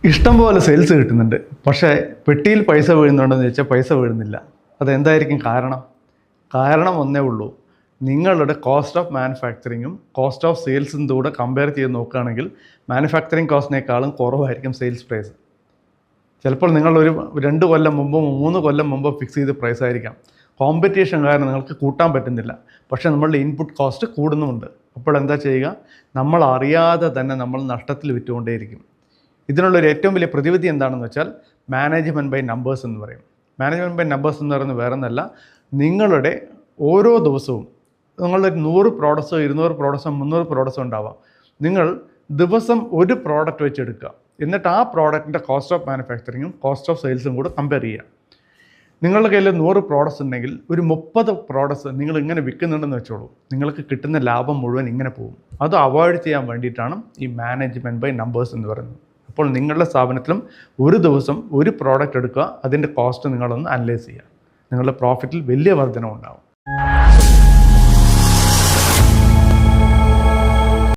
ഇഷ്ടംപോലെ സെയിൽസ് കിട്ടുന്നുണ്ട്, പക്ഷേ പെട്ടിയിൽ പൈസ വീഴുന്നുണ്ടെന്ന് ചോദിച്ചാൽ പൈസ വീഴുന്നില്ല. അതെന്തായിരിക്കും കാരണം? കാരണം ഒന്നേ ഉള്ളൂ. നിങ്ങളുടെ കോസ്റ്റ് ഓഫ് മാനുഫാക്ചറിങ്ങും കോസ്റ്റ് ഓഫ് സെയിൽസും കൂടെ കമ്പയർ ചെയ്ത് നോക്കുകയാണെങ്കിൽ മാനുഫാക്ചറിങ് കോസ്റ്റിനേക്കാളും കുറവായിരിക്കും സെയിൽസ് പ്രൈസ്. ചിലപ്പോൾ നിങ്ങളൊരു 2 കൊല്ലം മുമ്പോ 3 കൊല്ലം മുമ്പോ ഫിക്സ് ചെയ്ത പ്രൈസ് ആയിരിക്കാം. കോമ്പറ്റീഷൻ കാരണം നിങ്ങൾക്ക് കൂട്ടാൻ പറ്റുന്നില്ല, പക്ഷേ നമ്മളുടെ ഇൻപുട്ട് കോസ്റ്റ് കൂടുന്നുമുണ്ട്. അപ്പോൾ എന്താ ചെയ്യുക? നമ്മൾ അറിയാതെ തന്നെ നമ്മൾ നഷ്ടത്തിൽ വിറ്റുകൊണ്ടേയിരിക്കും. ഇതിനുള്ളൊരു ഏറ്റവും വലിയ പ്രതിവിധി എന്താണെന്ന് വെച്ചാൽ മാനേജ്മെൻറ്റ് ബൈ നമ്പേഴ്സ് എന്ന് പറയും. മാനേജ്മെൻറ്റ് ബൈ നമ്പേഴ്സ് എന്ന് പറയുന്നത് വേറെ ഒന്നല്ല, നിങ്ങളുടെ ഓരോ ദിവസവും നിങ്ങളുടെ 100 പ്രോഡക്ട്സോ 200 പ്രോഡക്ട്സോ 300 പ്രോഡക്ട്സോ ഉണ്ടാവാം. നിങ്ങൾ ദിവസം ഒരു പ്രോഡക്റ്റ് വെച്ചെടുക്കുക, എന്നിട്ട് ആ പ്രോഡക്റ്റിൻ്റെ കോസ്റ്റ് ഓഫ് മാനുഫാക്ചറിങ്ങും കോസ്റ്റ് ഓഫ് സെയിൽസും കൂടെ കമ്പയർ ചെയ്യുക. നിങ്ങളുടെ കയ്യിൽ 100 പ്രോഡക്ട്സ് ഉണ്ടെങ്കിൽ ഒരു 30 പ്രോഡക്ട്സ് നിങ്ങൾ ഇങ്ങനെ വിൽക്കുന്നുണ്ടെന്ന് വെച്ചോളൂ, നിങ്ങൾക്ക് കിട്ടുന്ന ലാഭം മുഴുവൻ ഇങ്ങനെ പോകും. അത് അവോയ്ഡ് ചെയ്യാൻ വേണ്ടിയിട്ടാണ് ഈ മാനേജ്മെൻറ്റ് ബൈ നമ്പേഴ്സ് എന്ന് പറയുന്നത്. അപ്പോൾ നിങ്ങളുടെ സ്ഥാപനത്തിലും ഒരു ദിവസം ഒരു പ്രോഡക്റ്റ് എടുക്കുക, അതിൻ്റെ കോസ്റ്റ് നിങ്ങളൊന്ന് അനലൈസ് ചെയ്യുക. നിങ്ങളുടെ പ്രോഫിറ്റിൽ വലിയ വർധനവുണ്ടാകും.